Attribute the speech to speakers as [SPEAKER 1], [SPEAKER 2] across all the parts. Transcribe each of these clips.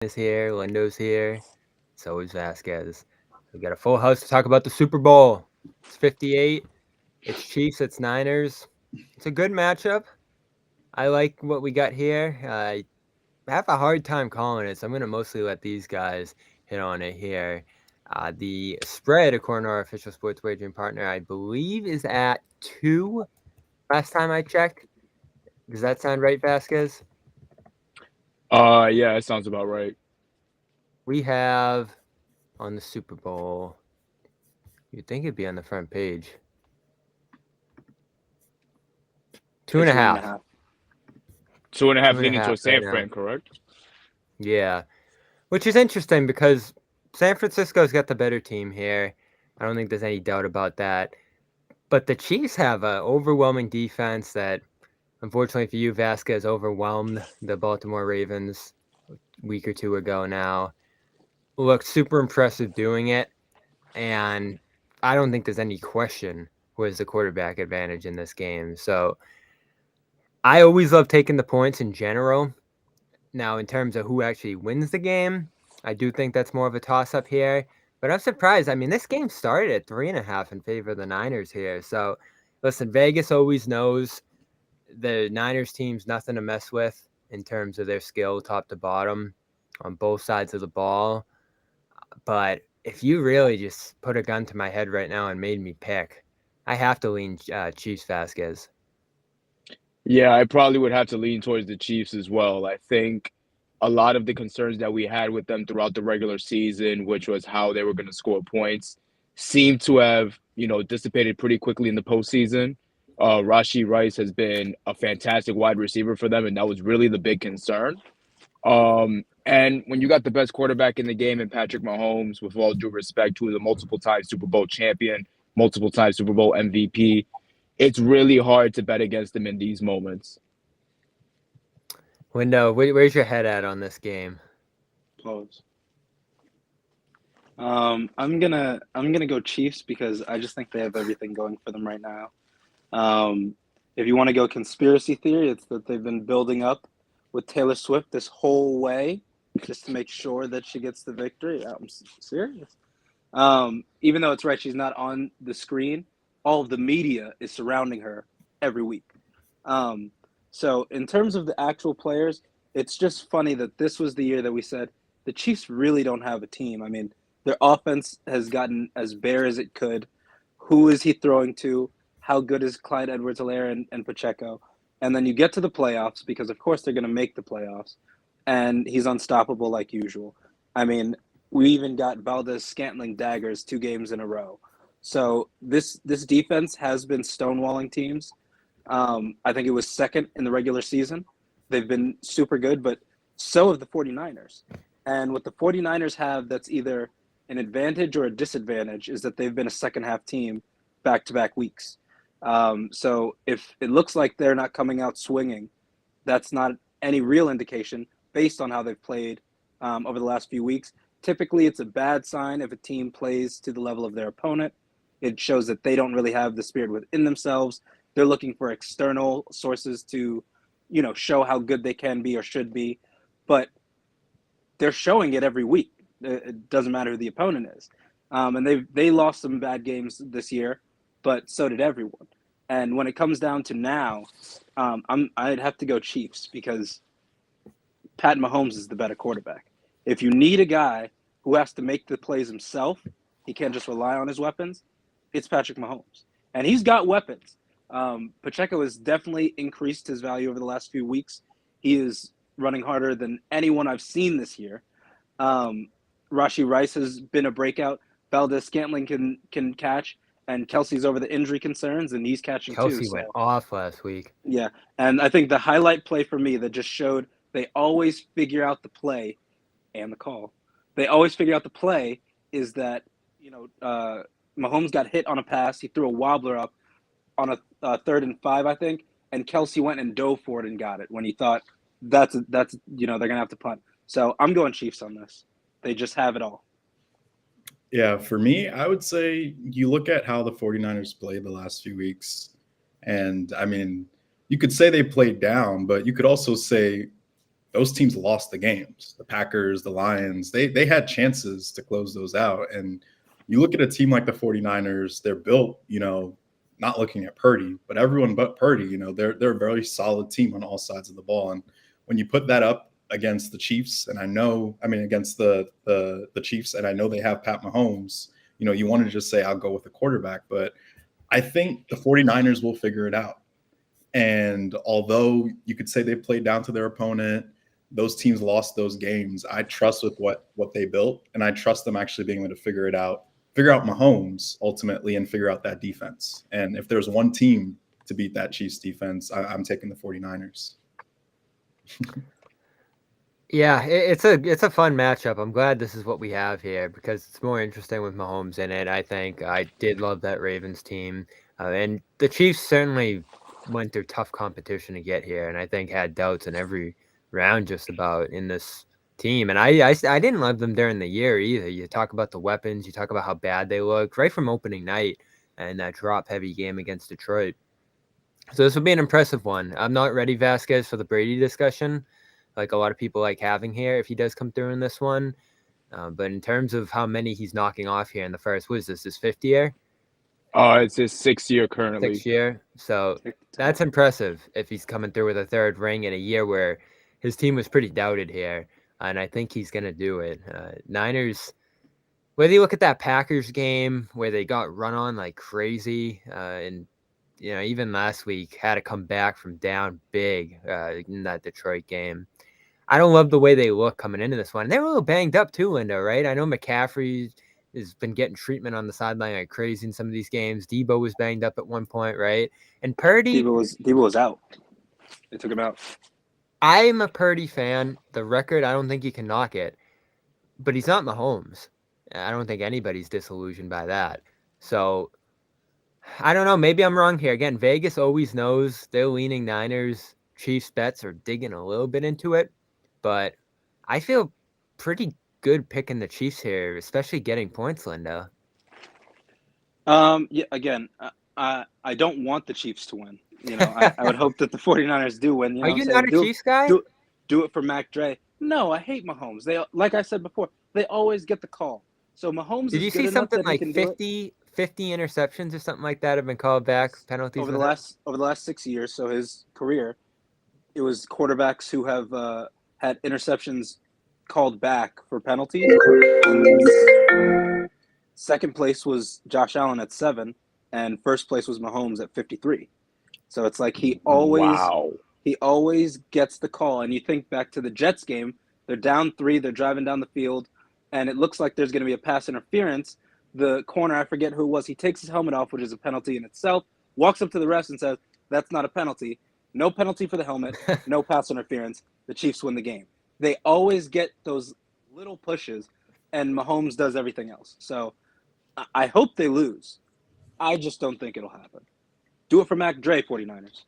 [SPEAKER 1] is here, Lindo's here, so is Vasquez. We got a full house to talk about the Super Bowl. It's 58. It's Chiefs. It's Niners. It's a good matchup. I like what we got here. I have a hard time calling it, so I'm going to mostly let these guys hit on it here. The spread, according to our official sports wagering partner, I believe is at 2 last time I checked. Does that sound right, Vasquez?
[SPEAKER 2] Yeah, that sounds about right.
[SPEAKER 1] We have on the Super Bowl, you'd think it'd be on the front page. Two and
[SPEAKER 3] It's
[SPEAKER 1] a
[SPEAKER 3] one and a
[SPEAKER 1] half.
[SPEAKER 3] half.
[SPEAKER 2] Two and a
[SPEAKER 1] Two
[SPEAKER 2] half
[SPEAKER 1] and a
[SPEAKER 2] leaning
[SPEAKER 1] half
[SPEAKER 2] towards
[SPEAKER 1] right
[SPEAKER 2] San
[SPEAKER 1] now.
[SPEAKER 2] Fran, correct?
[SPEAKER 1] Yeah. Which is interesting because San Francisco's got the better team here. I don't think there's any doubt about that. But the Chiefs have an overwhelming defense that, unfortunately for you, Vasquez overwhelmed the Baltimore Ravens a week or two ago now. Looked super impressive doing it. And I don't think there's any question who has the quarterback advantage in this game. So I always love taking the points in general. Now, in terms of who actually wins the game, I do think that's more of a toss up here. But I'm surprised. I mean, this game started at 3.5 in favor of the Niners here. So, listen, Vegas always knows the Niners team's nothing to mess with in terms of their skill, top to bottom, on both sides of the ball. But if you really just put a gun to my head right now and made me pick, I have to lean Chiefs Vasquez.
[SPEAKER 2] Yeah, I probably would have to lean towards the Chiefs as well. I think a lot of the concerns that we had with them throughout the regular season, which was how they were going to score points, seem to have, dissipated pretty quickly in the postseason. Rashi Rice has been a fantastic wide receiver for them, and that was really the big concern. And when you got the best quarterback in the game in Patrick Mahomes, with all due respect, who is a multiple time Super Bowl champion, multiple time Super Bowl MVP, it's really hard to bet against them in these moments.
[SPEAKER 1] Window, where's your head at on this game?
[SPEAKER 3] Close. I'm gonna go Chiefs because I just think they have everything going for them right now. Um, if you want to go conspiracy theory, it's that they've been building up with Taylor Swift this whole way just to make sure that she gets the victory. I'm serious. Even though it's right, she's not on the screen. All of the media is surrounding her every week. Um, so in terms of the actual players, it's just funny that this was the year that we said the Chiefs really don't have a team. I mean, their offense has gotten as bare as it could. Who is he throwing to? How good is Clyde Edwards-Helaire and Pacheco? And then you get to the playoffs because, of course, they're going to make the playoffs, and he's unstoppable like usual. I mean, we even got Valdez Scantling daggers 2 games in a row. So this defense has been stonewalling teams. I think it was second in the regular season. They've been super good, but so have the 49ers. And what the 49ers have that's either an advantage or a disadvantage is that they've been a second half team back to back weeks. So if it looks like they're not coming out swinging, that's not any real indication based on how they've played over the last few weeks. Typically, it's a bad sign if a team plays to the level of their opponent. It shows that they don't really have the spirit within themselves. They're looking for external sources to, show how good they can be or should be. But they're showing it every week. It doesn't matter who the opponent is. And they lost some bad games this year, but so did everyone. And when it comes down to now, I'd have to go Chiefs because Pat Mahomes is the better quarterback. If you need a guy who has to make the plays himself, he can't just rely on his weapons. It's Patrick Mahomes, and he's got weapons. Pacheco has definitely increased his value over the last few weeks. He is running harder than anyone I've seen this year. Rashi Rice has been a breakout. Valdez Scantling can catch, and Kelsey's over the injury concerns, and he's catching too.
[SPEAKER 1] Kelsey went
[SPEAKER 3] So
[SPEAKER 1] off last week.
[SPEAKER 3] yeah, and I think the highlight play for me that just showed they always figure out the play and the call. They always figure out the play is that Mahomes got hit on a pass. He threw a wobbler up on a 3rd and 5, I think, and Kelsey went and dove for it and got it when he thought that's they're gonna have to punt. So I'm going Chiefs on this. They just have it all.
[SPEAKER 4] Yeah, for me, I would say you look at how the 49ers played the last few weeks. And I mean, you could say they played down, but you could also say those teams lost the games. The Packers, the Lions, they had chances to close those out. And you look at a team like the 49ers, they're built, not looking at Purdy, but everyone but Purdy, they're a very solid team on all sides of the ball. And when you put that up against the Chiefs, and against the Chiefs, and I know they have Pat Mahomes, you want to just say, I'll go with the quarterback. But I think the 49ers will figure it out. And although you could say they played down to their opponent, those teams lost those games. I trust with what they built, and I trust them actually being able to figure out Mahomes ultimately and figure out that defense. And if there's one team to beat that Chiefs defense, I'm taking the 49ers.
[SPEAKER 1] Yeah, it's a fun matchup. I'm glad this is what we have here because it's more interesting with Mahomes in it. I think I did love that Ravens team, and the Chiefs certainly went through tough competition to get here, and I think had doubts in every round just about in this team. And I didn't love them during the year either. You talk about the weapons, you talk about how bad they looked right from opening night and that drop-heavy game against Detroit. So this will be an impressive one. I'm not ready, Vasquez, for the Brady discussion, like a lot of people like having here if he does come through in this one. But in terms of how many he's knocking off here in the first, what is this, his fifth year?
[SPEAKER 2] It's his 6th year currently.
[SPEAKER 1] 6th year. So that's impressive if he's coming through with a third ring in a year where his team was pretty doubted here. And I think he's going to do it. Niners, whether you look at that Packers game where they got run on like crazy and even last week had to come back from down big in that Detroit game. I don't love the way they look coming into this one. They were a little banged up too, Lindo, right? I know McCaffrey has been getting treatment on the sideline like crazy in some of these games. Debo was banged up at one point, right? And Purdy.
[SPEAKER 3] Debo was out. They took him out.
[SPEAKER 1] I'm a Purdy fan. The record, I don't think you can knock it. But he's not Mahomes. I don't think anybody's disillusioned by that. So I don't know. Maybe I'm wrong here. Again, Vegas always knows they're leaning Niners. Chiefs bets are digging a little bit into it. But I feel pretty good picking the Chiefs here, especially getting points, Lindo.
[SPEAKER 3] Yeah. Again, I don't want the Chiefs to win. I would hope that the 49ers do win.
[SPEAKER 1] Are you not a Chiefs guy?
[SPEAKER 3] Do it for Mac Dre. No, I hate Mahomes. They, like I said before, they always get the call. So Mahomes.
[SPEAKER 1] Did you see something like 50 interceptions or something like that have been called back penalties
[SPEAKER 3] over the last 6 years? So his career, it was quarterbacks who have had interceptions called back for penalties. Second place was Josh Allen at 7, and first place was Mahomes at 53. So it's like he always gets the call. And you think back to the Jets game, they're down 3, they're driving down the field, and it looks like there's going to be a pass interference. The corner, I forget who it was, he takes his helmet off, which is a penalty in itself, walks up to the refs and says, that's not a penalty. No penalty for the helmet, no pass interference. The Chiefs win the game. They always get those little pushes, and Mahomes does everything else. So I hope they lose. I just don't think it'll happen. Do it for Mac Dre, 49ers.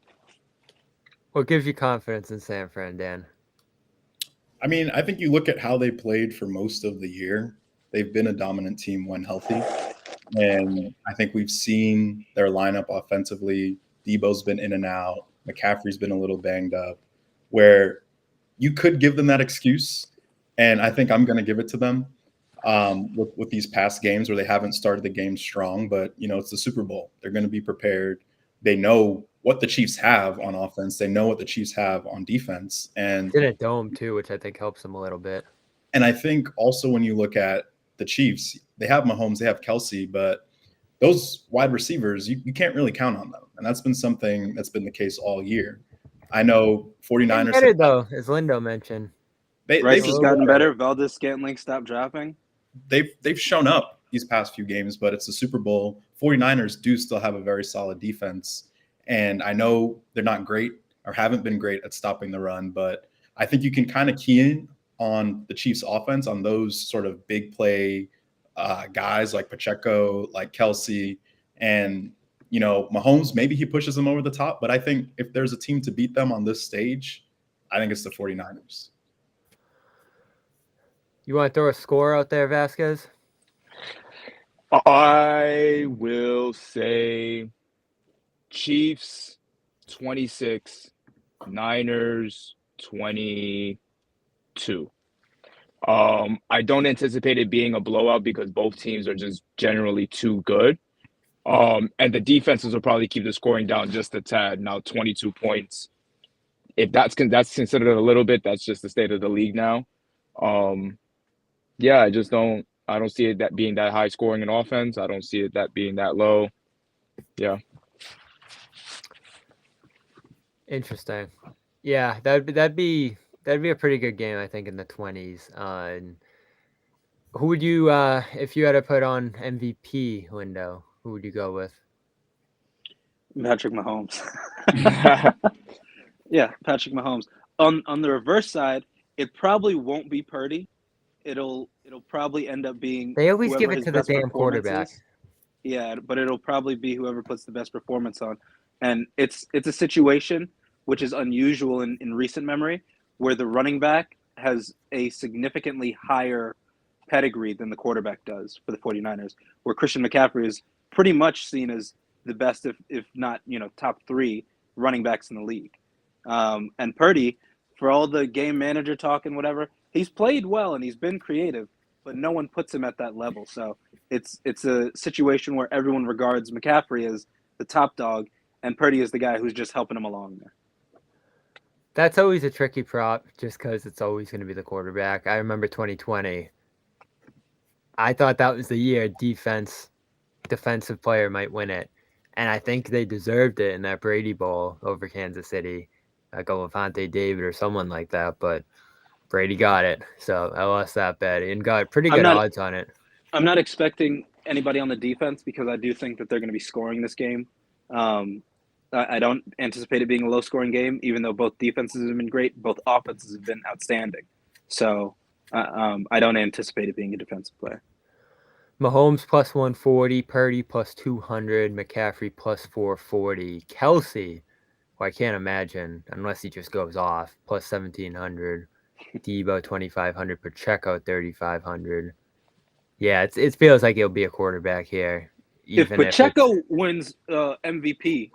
[SPEAKER 1] What gives you confidence in San Fran, Dan?
[SPEAKER 4] I mean, I think you look at how they played for most of the year. They've been a dominant team when healthy. And I think we've seen their lineup offensively. Debo's been in and out. McCaffrey's been a little banged up, where you could give them that excuse. And I think I'm going to give it to them with these past games where they haven't started the game strong. But, it's the Super Bowl. They're going to be prepared. They know what the Chiefs have on offense. They know what the Chiefs have on defense. And
[SPEAKER 1] in a dome, too, which I think helps them a little bit.
[SPEAKER 4] And I think also when you look at the Chiefs, they have Mahomes, they have Kelsey, but those wide receivers, you can't really count on them. And that's been something that's been the case all year. I know 49ers.
[SPEAKER 1] Better, though, as Lindo mentioned.
[SPEAKER 3] Rice has gotten better. Valdez-Scantling stopped dropping.
[SPEAKER 4] They've shown up these past few games, but it's the Super Bowl. 49ers do still have a very solid defense. And I know they're not great or haven't been great at stopping the run, but I think you can kind of key in on the Chiefs offense, on those sort of big play guys like Pacheco, like Kelsey, and, Mahomes, maybe he pushes them over the top. But I think if there's a team to beat them on this stage, I think it's the 49ers.
[SPEAKER 1] You want to throw a score out there, Vasquez?
[SPEAKER 2] I will say Chiefs 26, Niners 24. 2. I don't anticipate it being a blowout because both teams are just generally too good. And the defenses will probably keep the scoring down just a tad. Now, 22 points. If that's considered a little bit, that's just the state of the league now. Yeah, I don't see it that being that high scoring in offense. I don't see it that being that low. Yeah.
[SPEAKER 1] Interesting. Yeah, that'd be a pretty good game, I think, in the 20s. And who would you, if you had to put on MVP window, who would you go with?
[SPEAKER 3] Patrick Mahomes. Yeah, Patrick Mahomes. On the reverse side, it probably won't be Purdy. It'll probably end up being
[SPEAKER 1] They always give
[SPEAKER 3] whoever
[SPEAKER 1] it
[SPEAKER 3] his
[SPEAKER 1] to the
[SPEAKER 3] best
[SPEAKER 1] damn
[SPEAKER 3] performance
[SPEAKER 1] quarterback.
[SPEAKER 3] is. Yeah, but it'll probably be whoever puts the best performance on. And it's a situation which is unusual in recent memory, where the running back has a significantly higher pedigree than the quarterback does for the 49ers, where Christian McCaffrey is pretty much seen as the best, if not, top 3 running backs in the league. And Purdy, for all the game manager talk and whatever, he's played well and he's been creative, but no one puts him at that level. So it's a situation where everyone regards McCaffrey as the top dog, and Purdy is the guy who's just helping him along there.
[SPEAKER 1] That's always a tricky prop just because it's always going to be the quarterback. I remember 2020. I thought that was the year defensive player might win it. And I think they deserved it in that Brady Bowl over Kansas City. Like a Levante David or someone like that. But Brady got it. So I lost that bet and got pretty good odds on it.
[SPEAKER 3] I'm not expecting anybody on the defense because I do think that they're going to be scoring this game. I don't anticipate it being a low-scoring game, even though both defenses have been great. Both offenses have been outstanding. So I don't anticipate it being a defensive play.
[SPEAKER 1] Mahomes plus 140, Purdy plus 200, McCaffrey plus 440, Kelsey, who I can't imagine unless he just goes off, plus 1,700, Debo 2,500, Pacheco 3,500. Yeah, it feels like it'll be a quarterback here.
[SPEAKER 3] If Pacheco wins MVP,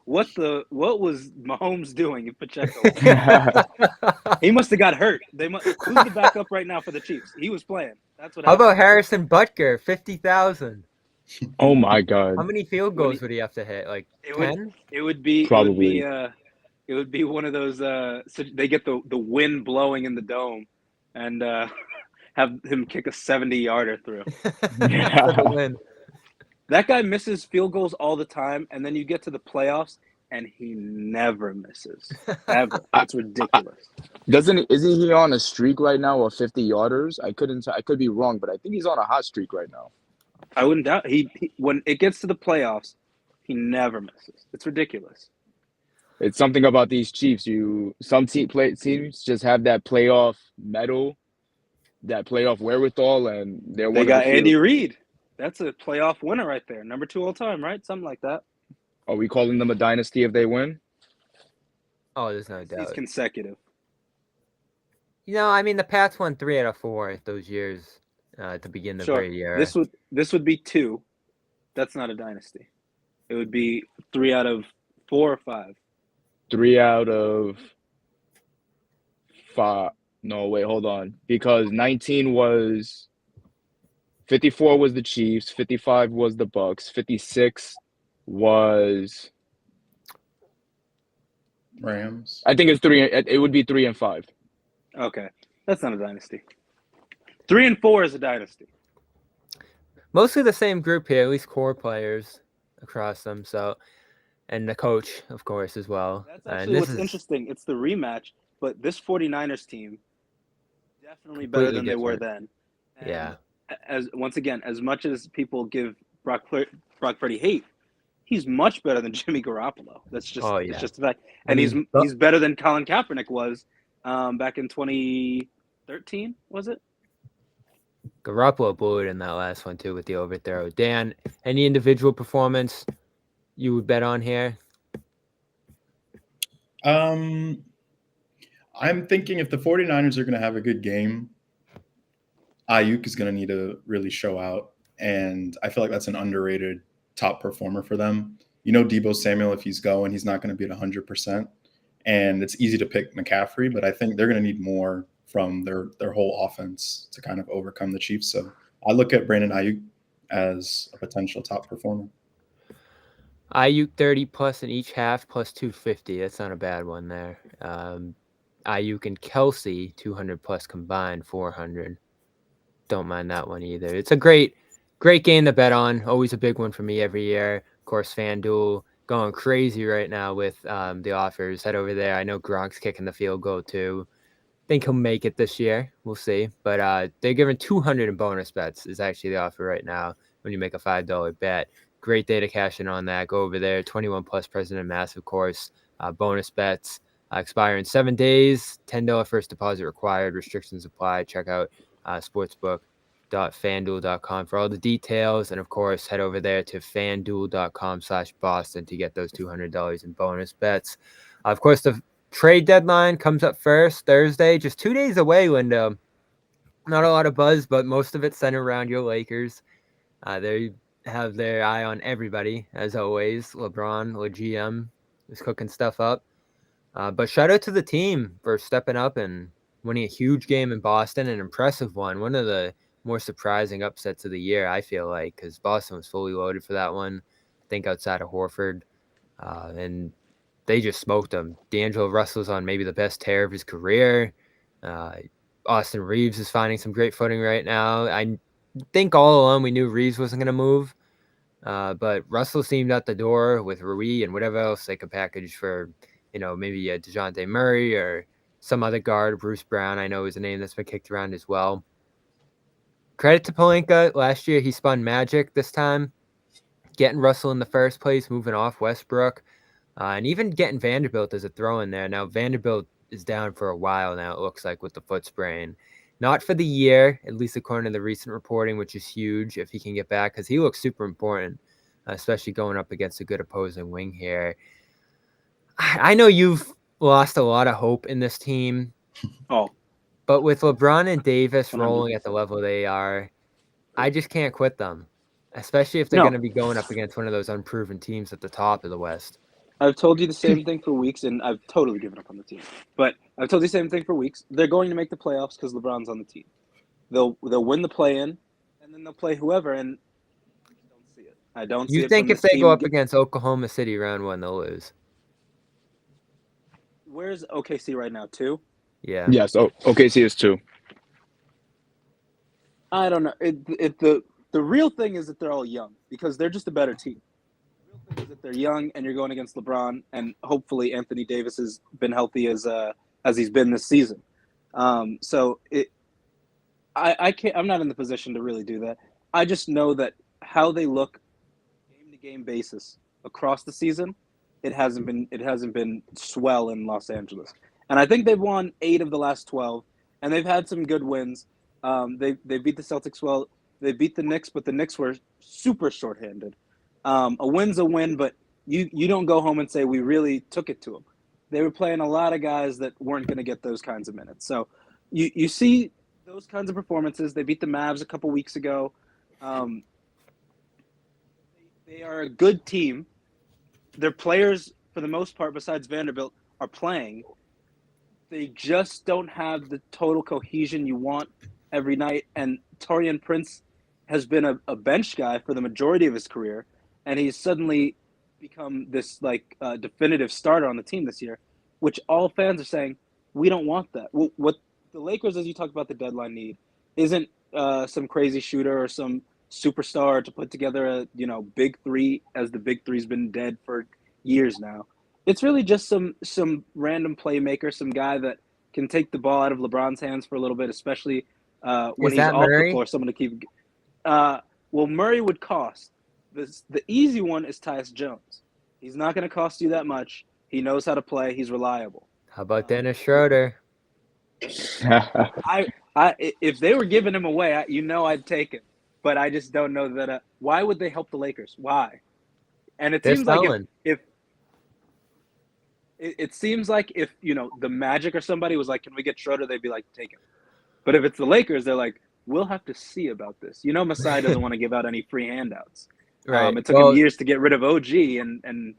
[SPEAKER 3] what was Mahomes doing if Pacheco? He must have got hurt. Who's the backup right now for the Chiefs? He was playing. That's what.
[SPEAKER 1] How about Harrison Butker, 50,000?
[SPEAKER 2] Oh my God!
[SPEAKER 1] How many field goals would he have to hit? Like 10?
[SPEAKER 3] It would be
[SPEAKER 2] probably.
[SPEAKER 3] It would be one of those. They get the wind blowing in the dome, and have him kick a 70-yarder through.
[SPEAKER 2] Yeah.
[SPEAKER 3] That guy misses field goals all the time, and then you get to the playoffs, and he never misses. Ever. That's ridiculous.
[SPEAKER 2] Isn't he on a streak right now of 50-yarders? I could be wrong, but I think he's on a hot streak right now.
[SPEAKER 3] I wouldn't doubt he when it gets to the playoffs, he never misses. It's ridiculous.
[SPEAKER 2] It's something about these Chiefs. Some teams just have that playoff mettle, that playoff wherewithal, and
[SPEAKER 3] they got Andy Reid. That's a playoff winner right there. Number 2 all time, right? Something like that.
[SPEAKER 2] Are we calling them a dynasty if they win?
[SPEAKER 1] Oh, there's no doubt.
[SPEAKER 3] He's consecutive.
[SPEAKER 1] I mean, the Pats won 3 out of 4 those years to begin the Brady era.
[SPEAKER 3] This would be 2. That's not a dynasty. It would be 3 out of 4 or 5.
[SPEAKER 2] 3 out of 5. No, wait, hold on. Because 19 was 54 was the Chiefs, 55 was the Bucks, 56 was
[SPEAKER 4] Rams.
[SPEAKER 2] I think it's 3. It would be 3 and 5.
[SPEAKER 3] Okay, that's not a dynasty. 3 and 4 is a dynasty.
[SPEAKER 1] Mostly the same group here, at least core players across them. So, and the coach, of course, as well.
[SPEAKER 3] That's actually what's interesting. It's the rematch, but this 49ers team definitely better than they were then. And
[SPEAKER 1] yeah.
[SPEAKER 3] As much as people give Brock Purdy hate, he's much better than Jimmy Garoppolo. That's just it's just a fact. And he's better than Colin Kaepernick was back in 2013, was it?
[SPEAKER 1] Garoppolo blew it in that last one too with the overthrow. Dan, any individual performance you would bet on here?
[SPEAKER 4] I'm thinking if the 49ers are going to have a good game, Ayuk is going to need to really show out. And I feel like that's an underrated top performer for them. Debo Samuel, if he's going, he's not going to be at 100%. and it's easy to pick McCaffrey, but I think they're going to need more from their whole offense to kind of overcome the Chiefs. So I look at Brandon Ayuk as a potential top performer.
[SPEAKER 1] Ayuk 30 plus in each half plus 250. That's not a bad one there. Ayuk and Kelsey 200 plus combined 400. Don't mind that one either. It's a great game to bet on. Always a big one for me every year. Of course, Fanduel going crazy right now with the offers. Head over there. I know Gronk's kicking the field goal too. Think he'll make it this year. We'll see. But they're giving 200 in bonus bets is actually the offer right now when you make a $5 bet. Great day to cash in on that. Go over there. 21 plus President Massive course. Bonus bets expire in 7 days. $10 first deposit required. Restrictions apply. Check out sportsbook.fanduel.com for all the details. And of course, head over there to fanduel.com/Boston to get those $200 in bonus bets. Of course, the trade deadline comes up first Thursday, just 2 days away, Lindo. Not a lot of buzz, but most of it centered around your Lakers. They have their eye on everybody, as always. LeBron, the GM, is cooking stuff up. But shout out to the team for stepping up and winning a huge game in Boston, an impressive one. One of the more surprising upsets of the year, I feel like, because Boston was fully loaded for that one, I think outside of Horford. And they just smoked them. D'Angelo Russell's on maybe the best tear of his career. Austin Reeves is finding some great footing right now. I think all along we knew Reeves wasn't going to move. But Russell seemed out the door with Rui and whatever else they could package for, maybe a DeJounte Murray or some other guard. Bruce Brown, I know, is a name that's been kicked around as well. Credit to Pelinka. Last year he spun magic this time, getting Russell in the first place, moving off Westbrook. And even getting Vanderbilt as a throw in there. Now, Vanderbilt is down for a while now, it looks like, with the foot sprain. Not for the year, at least according to the recent reporting, which is huge if he can get back, because he looks super important, especially going up against a good opposing wing here. I know you've lost a lot of hope in this team. But with LeBron and Davis
[SPEAKER 3] 100%.
[SPEAKER 1] rolling at the level they are, I just can't quit them, especially if they're going to be going up against one of those unproven teams at the top of the West.
[SPEAKER 3] I've told you the same thing for weeks, and I've totally given up on the team. But I've told you the same thing for weeks. They're going to make the playoffs because LeBron's on the team. They'll win the play-in, and then they'll play whoever, and I don't see it.
[SPEAKER 1] You think if they go up against Oklahoma City round one, they'll lose?
[SPEAKER 3] Where's OKC right now? 2?
[SPEAKER 1] Yeah.
[SPEAKER 2] Yes. OKC is 2.
[SPEAKER 3] I don't know. The real thing is that they're all young because they're just a better team. The real thing is that they're young and you're going against LeBron, and hopefully Anthony Davis has been healthy as he's been this season. I'm not in the position to really do that. I just know that how they look game to game basis across the season, it hasn't been swell in Los Angeles. And I think they've won 8 of the last 12, and they've had some good wins. They beat the Celtics well. They beat the Knicks, but the Knicks were super shorthanded. A win's a win, but you don't go home and say we really took it to them. They were playing a lot of guys that weren't going to get those kinds of minutes. So you see those kinds of performances. They beat the Mavs a couple weeks ago. They are a good team. Their players, for the most part, besides Vanderbilt, are playing. They just don't have the total cohesion you want every night. And Taurean Prince has been a bench guy for the majority of his career, and he's suddenly become this definitive starter on the team this year, which all fans are saying, we don't want that. Well, what the Lakers, as you talked about the deadline need, isn't some crazy shooter or some superstar to put together a big three, as the big three's been dead for years now. It's really just some random playmaker, some guy that can take the ball out of LeBron's hands for a little bit, especially when he's off
[SPEAKER 1] Murray?
[SPEAKER 3] the floor. Someone to keep. Well, Murray would cost. The easy one is Tyus Jones. He's not going to cost you that much. He knows how to play. He's reliable.
[SPEAKER 1] How about Dennis Schroeder?
[SPEAKER 3] If they were giving him away, I'd take him. But I just don't know that. Why would they help the Lakers? Why? And it seems like if it seems like if the Magic or somebody was like, "Can we get Schroeder?" They'd be like, "Take him." But if it's the Lakers, they're like, "We'll have to see about this." Masai doesn't want to give out any free handouts.
[SPEAKER 1] Right.
[SPEAKER 3] It took him years to get rid of OG, and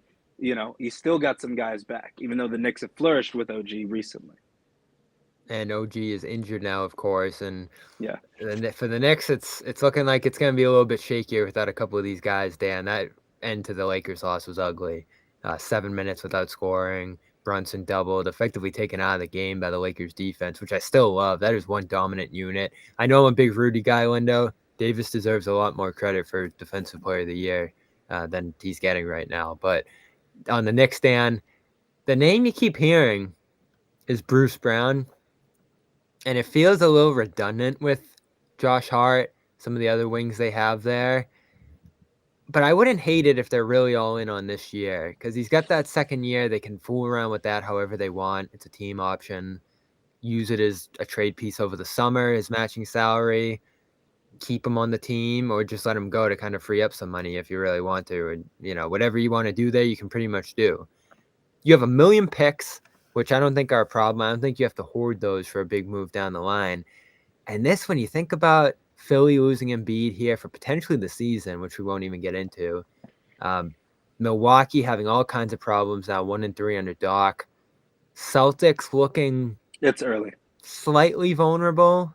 [SPEAKER 3] he's still got some guys back, even though the Knicks have flourished with OG recently.
[SPEAKER 1] And OG is injured now, of course, and
[SPEAKER 3] Yeah.
[SPEAKER 1] for the Knicks, it's looking like it's going to be a little bit shakier without a couple of these guys. Dan, that end to the Lakers loss was ugly. 7 minutes without scoring. Brunson doubled, effectively taken out of the game by the Lakers defense, which I still love. That is one dominant unit. I know I'm a big Rudy guy, Lindo. Davis deserves a lot more credit for Defensive Player of the Year than he's getting right now. But on the Knicks, Dan, the name you keep hearing is Bruce Brown. And it feels a little redundant with Josh Hart, some of the other wings they have there. But I wouldn't hate it if they're really all in on this year, because he's got that second year. They can fool around with that however they want. It's a team option. Use it as a trade piece over the summer, his matching salary. Keep him on the team, or just let him go to kind of free up some money if you really want to. And, whatever you want to do there, you can pretty much do. You have 1 million picks, which I don't think are a problem. I don't think you have to hoard those for a big move down the line. And this, when you think about Philly losing Embiid here for potentially the season, which we won't even get into, Milwaukee having all kinds of problems now, 1-3 under Doc. Celtics looking
[SPEAKER 3] It's early.
[SPEAKER 1] slightly vulnerable.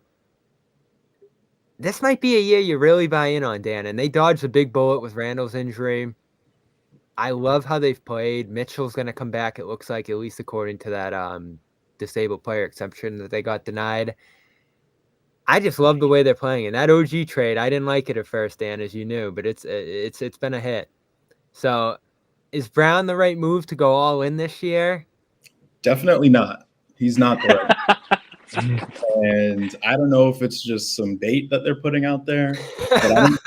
[SPEAKER 1] This might be a year you really buy in on, Dan. And they dodged a big bullet with Randall's injury. I love how they've played. Mitchell's going to come back, it looks like, at least according to that disabled player exception that they got denied. I just love the way they're playing. And that OG trade, I didn't like it at first, Dan, as you knew, but it's been a hit. So is Brown the right move to go all in this year?
[SPEAKER 4] Definitely not. He's not the right. And I don't know if it's just some bait that they're putting out there, but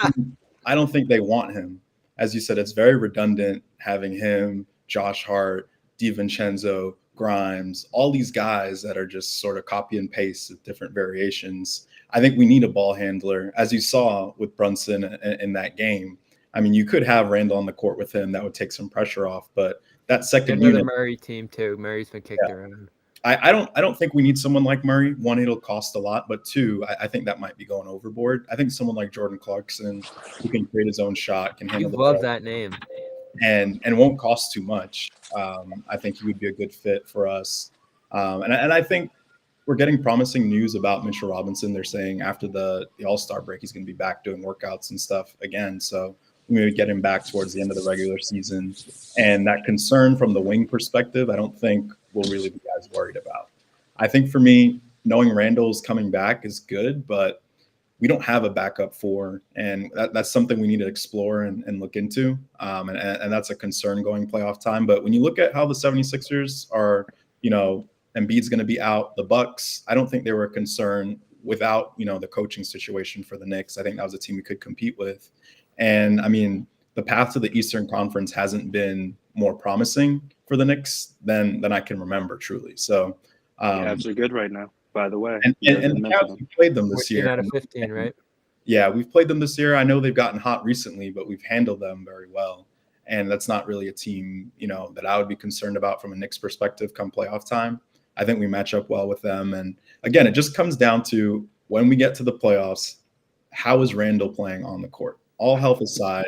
[SPEAKER 4] I don't think they want him. As you said, it's very redundant having him, Josh Hart, DiVincenzo, Grimes, all these guys that are just sort of copy and paste with different variations. I think we need a ball handler, as you saw with Brunson in that game. I mean, you could have Randall on the court with him. That would take some pressure off. But that second unit,
[SPEAKER 1] Murray team too. Murray's been kicked around.
[SPEAKER 4] I don't think we need someone like Murray. One, it'll cost a lot, but two, I think that might be going overboard. I think someone like Jordan Clarkson, who can create his own shot, can handle the ball.
[SPEAKER 1] Love that name.
[SPEAKER 4] And won't cost too much. I think he would be a good fit for us. And I think we're getting promising news about Mitchell Robinson. They're saying after the All-Star break, he's going to be back doing workouts and stuff again. So we may get him back towards the end of the regular season. And that concern from the wing perspective, I don't think we'll really be as worried about. I think for me, knowing Randall's coming back is good, but we don't have a backup for, and that's something we need to explore and look into. And that's a concern going playoff time. But when you look at how the 76ers are, Embiid's going to be out, the Bucks, I don't think they were a concern without, the coaching situation for the Knicks. I think that was a team we could compete with. And I mean, the path to the Eastern Conference hasn't been more promising for the Knicks than I can remember, truly. So
[SPEAKER 3] Cavs are good right now, by the way.
[SPEAKER 4] And the Cavs, we played them this
[SPEAKER 1] 14
[SPEAKER 4] year.
[SPEAKER 1] out of 15, right?
[SPEAKER 4] Yeah, we've played them this year. I know they've gotten hot recently, but we've handled them very well. And that's not really a team, that I would be concerned about from a Knicks perspective come playoff time. I think we match up well with them. And again, it just comes down to when we get to the playoffs, how is Randall playing on the court? All health aside,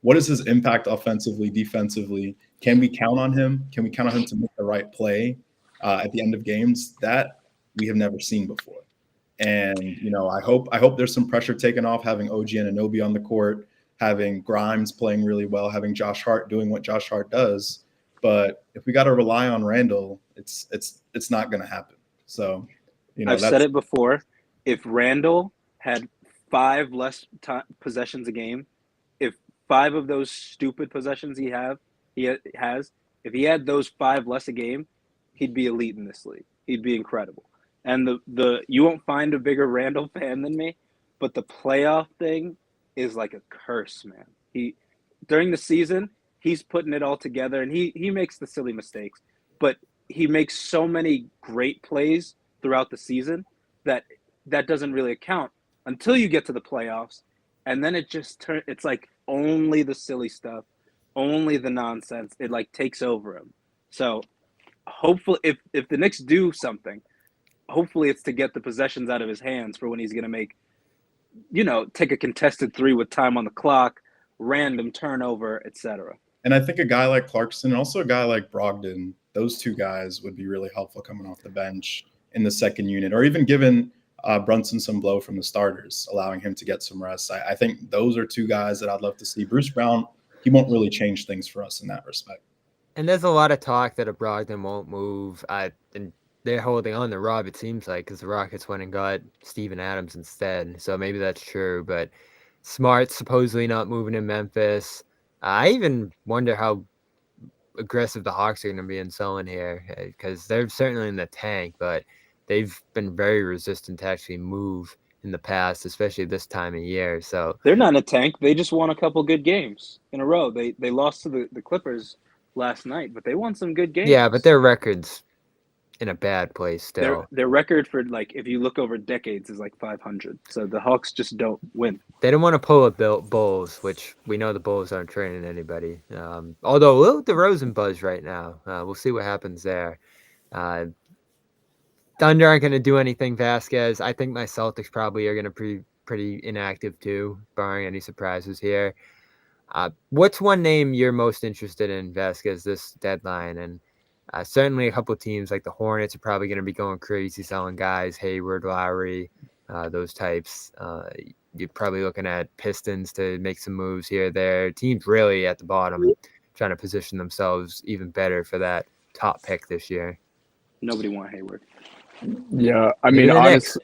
[SPEAKER 4] what is his impact offensively, defensively? Can we count on him? Can we count on him to make the right play at the end of games? That we have never seen before. And, I hope there's some pressure taken off having OG Anunoby on the court, having Grimes playing really well, having Josh Hart doing what Josh Hart does. But if we got to rely on Randall, it's not going to happen. So,
[SPEAKER 3] I've said it before. If Randall had 5 less possessions a game, if 5 of those stupid possessions he has, if he had those 5 less a game, he'd be elite in this league. He'd be incredible. And the you won't find a bigger Randall fan than me, but the playoff thing is like a curse, man. During the season, he's putting it all together, and he makes the silly mistakes, but he makes so many great plays throughout the season that doesn't really account until you get to the playoffs, and then it's like only the silly stuff, only the nonsense. It like takes over him. So hopefully, if the Knicks do something, hopefully it's to get the possessions out of his hands for when he's going to make, take a contested 3 with time on the clock, random turnover, etc.
[SPEAKER 4] And I think a guy like Clarkson and also a guy like Brogdon, those two guys would be really helpful coming off the bench in the second unit, or even giving Brunson some blow from the starters, allowing him to get some rest. I think those are two guys that I'd love to see. Bruce Brown, he won't really change things for us in that respect.
[SPEAKER 1] And there's a lot of talk that a Brogdon won't move. And they're holding on to Rob, it seems like, because the Rockets went and got Steven Adams instead. So maybe that's true. But Smart's supposedly not moving in Memphis. I even wonder how aggressive the Hawks are going to be in selling here, because they're certainly in the tank, but they've been very resistant to actually move in the past, especially this time of year. So
[SPEAKER 3] They're not in a tank. They just won a couple good games in a row. They lost to the Clippers last night, but they won some good games.
[SPEAKER 1] yeah, but their record's in a bad place still.
[SPEAKER 3] Their record for, like, if you look over decades, is like 500. So the Hawks just don't win.
[SPEAKER 1] They don't want to pull a Bulls, which we know the Bulls aren't training anybody. Although a little DeRozan buzz right now. We'll see what happens there. Thunder aren't going to do anything, Vasquez. I think my Celtics probably are going to be pretty inactive too, barring any surprises here. What's one name you're most interested in, Vasquez, this deadline? And certainly a couple of teams like the Hornets are probably going to be going crazy selling guys, Hayward, Lowry, those types. You're probably looking at Pistons to make some moves here, there. Teams really at the bottom trying to position themselves even better for that top pick this year.
[SPEAKER 3] Nobody want Hayward.
[SPEAKER 2] Yeah, I mean, honestly,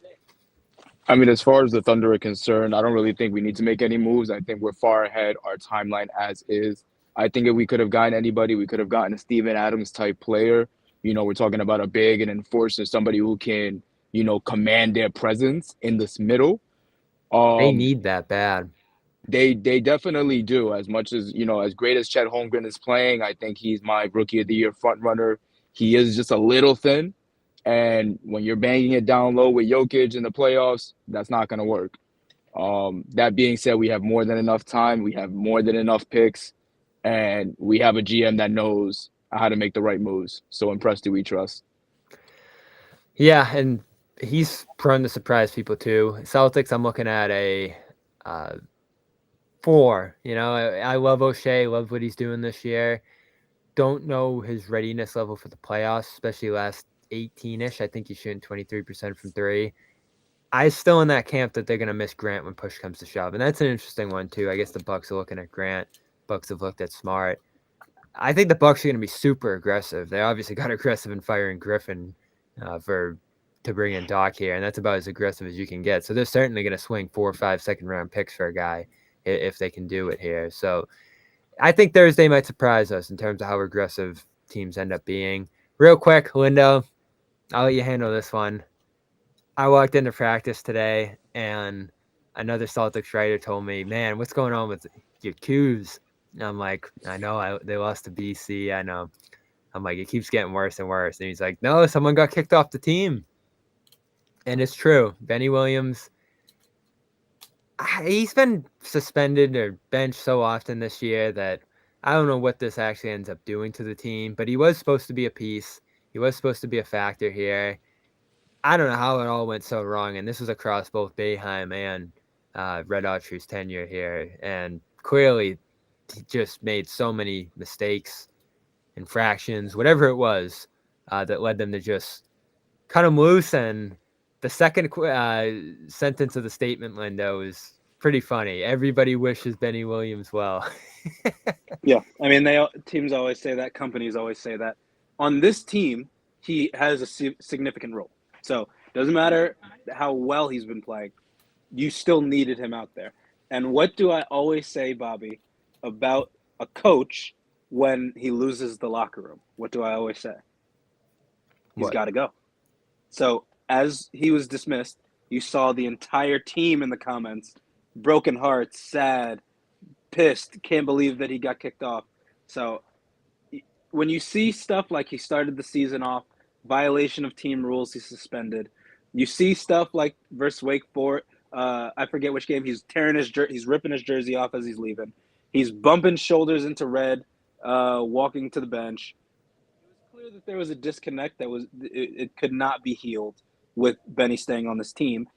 [SPEAKER 2] as far as the Thunder are concerned, I don't really think we need to make any moves. I think we're far ahead our timeline as is. I think if we could have gotten anybody, we could have gotten a Steven Adams type player. You know, we're talking about a big and enforcer, somebody who can, you know, command their presence in this middle.
[SPEAKER 1] They need that bad.
[SPEAKER 2] They definitely do. As much as, you know, as great as Chet Holmgren is playing, I think he's my Rookie of the Year front runner. He is just a little thin. And when you're banging it down low with Jokic in the playoffs, that's not going to work. That being said, we have more than enough time. We have more than enough picks. And we have a GM that knows how to make the right moves. So impressed do we trust.
[SPEAKER 1] Yeah, and he's prone to surprise people too. Celtics, I'm looking at a 4. You know, I love O'Shea, love what he's doing this year. Don't know his readiness level for the playoffs, especially last 18-ish. I think he's shooting 23% from 3. I'm still in that camp that they're going to miss Grant when push comes to shove. And that's an interesting one too. I guess the Bucks are looking at Grant. Bucks have looked at Smart. I think the Bucks are going to be super aggressive. They obviously got aggressive in firing Griffin to bring in Doc here, and that's about as aggressive as you can get. So they're certainly going to swing 4 or 5 second-round picks for a guy if they can do it here. So I think Thursday might surprise us in terms of how aggressive teams end up being. Real quick, Lindo, I'll let you handle this one. I walked into practice today, and another Celtics writer told me, man, what's going on with your Qs? And I'm like, I know, they lost to BC. I know. I'm like, it keeps getting worse and worse. And he's like, no, someone got kicked off the team. And it's true. Benny Williams, he's been suspended or benched so often this year that I don't know what this actually ends up doing to the team. But he was supposed to be a piece. He was supposed to be a factor here. I don't know how it all went so wrong. And this was across both Boeheim and Red Autry's tenure here. And clearly he just made so many mistakes, infractions, whatever it was, that led them to just cut him loose. And the second sentence of the statement, Lindo, is pretty funny. Everybody wishes Benny Williams well.
[SPEAKER 3] Yeah, I mean, teams always say that. Companies always say that. On this team, he has a significant role. So it doesn't matter how well he's been playing. You still needed him out there. And what do I always say, Bobby, about a coach when he loses the locker room? What do I always say? He's got to go. So as he was dismissed, you saw the entire team in the comments, broken hearts, sad, pissed, can't believe that he got kicked off. So when you see stuff like he started the season off, violation of team rules, he's suspended. You see stuff like versus Wake Forest, I forget which game, he's tearing he's ripping his jersey off as he's leaving. He's bumping shoulders into red, walking to the bench. It was clear that there was a disconnect that it could not be healed with Benny staying on this team.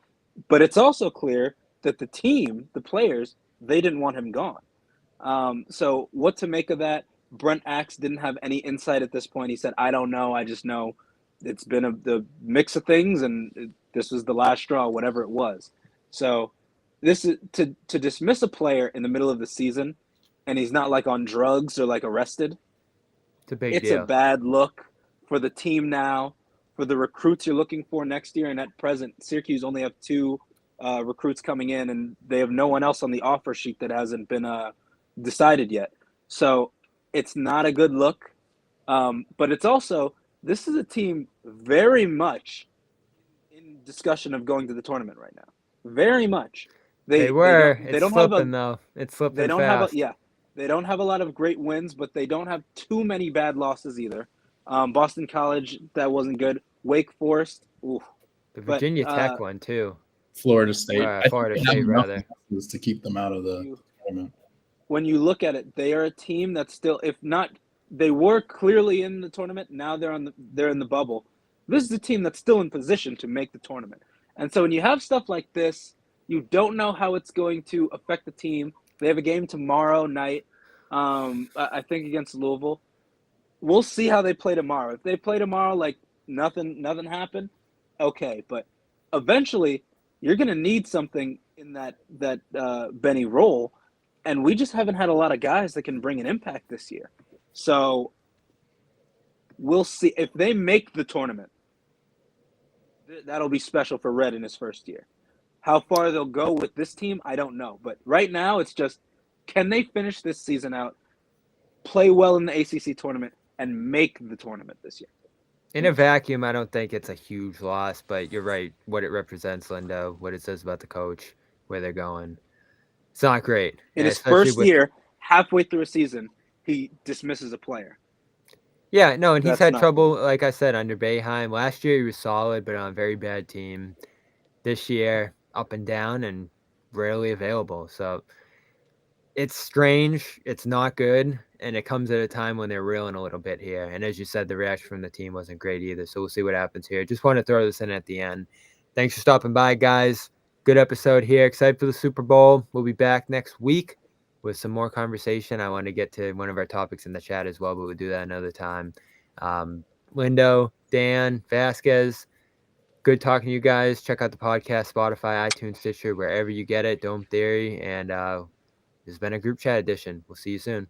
[SPEAKER 3] But it's also clear that the team, the players, they didn't want him gone. So what to make of that? Brent Axe didn't have any insight at this point. He said, "I don't know. I just know it's been the mix of things, and this was the last straw, whatever it was." So, this is to dismiss a player in the middle of the season, and he's not like on drugs or like arrested.
[SPEAKER 1] It's a big
[SPEAKER 3] It's a
[SPEAKER 1] deal.
[SPEAKER 3] bad look for the team now, for the recruits you're looking for next year. And at present, Syracuse only have 2 recruits coming in, and they have no one else on the offer sheet that hasn't been decided yet. So it's not a good look. But it's also, this is a team very much in discussion of going to the tournament right now. Very much.
[SPEAKER 1] They were.
[SPEAKER 3] They
[SPEAKER 1] It's
[SPEAKER 3] don't have
[SPEAKER 1] slipping,
[SPEAKER 3] a,
[SPEAKER 1] though. It's
[SPEAKER 3] they
[SPEAKER 1] slipping
[SPEAKER 3] don't have a,
[SPEAKER 1] fast.
[SPEAKER 3] yeah, they don't have a lot of great wins, but they don't have too many bad losses either. Boston College, that wasn't good. Wake Forest, ooh.
[SPEAKER 1] The
[SPEAKER 3] But
[SPEAKER 1] Virginia Tech one, too.
[SPEAKER 4] Florida State. I think
[SPEAKER 1] Florida
[SPEAKER 4] they have
[SPEAKER 1] State,
[SPEAKER 4] enough
[SPEAKER 1] rather.
[SPEAKER 4] losses to keep them out of the tournament.
[SPEAKER 3] when you look at it, they are a team that's still, if not, they were clearly in the tournament. Now they're in the bubble. This is a team that's still in position to make the tournament. And so when you have stuff like this, you don't know how it's going to affect the team. They have a game tomorrow night, I think against Louisville. We'll see how they play tomorrow. If they play tomorrow like nothing happened, okay. But eventually, you're going to need something in that Benny role, and we just haven't had a lot of guys that can bring an impact this year. So we'll see if they make the tournament. That'll be special for Red in his first year. How far they'll go with this team, I don't know. But right now, it's just, can they finish this season out, play well in the ACC tournament, and make the tournament this year?
[SPEAKER 1] In a vacuum, I don't think it's a huge loss, but you're right. What it represents, Lindo, what it says about the coach, where they're going. It's not great.
[SPEAKER 3] In his first year, halfway through a season, he dismisses a player.
[SPEAKER 1] Yeah, no, and he's
[SPEAKER 3] That's
[SPEAKER 1] had
[SPEAKER 3] not
[SPEAKER 1] trouble, like I said, under Boeheim. Last year, he was solid, but on a very bad team. This year, up and down and rarely available. So it's strange. It's not good. And it comes at a time when they're reeling a little bit here. And as you said, the reaction from the team wasn't great either. So we'll see what happens here. Just want to throw this in at the end. Thanks for stopping by, guys. Good episode here. Excited for the Super Bowl. We'll be back next week with some more conversation. I want to get to one of our topics in the chat as well, but we'll do that another time. Lindo, Dan, Vasquez, good talking to you guys. Check out the podcast, Spotify, iTunes, Stitcher, wherever you get it. Dome Theory. And this has been a group chat edition. We'll see you soon.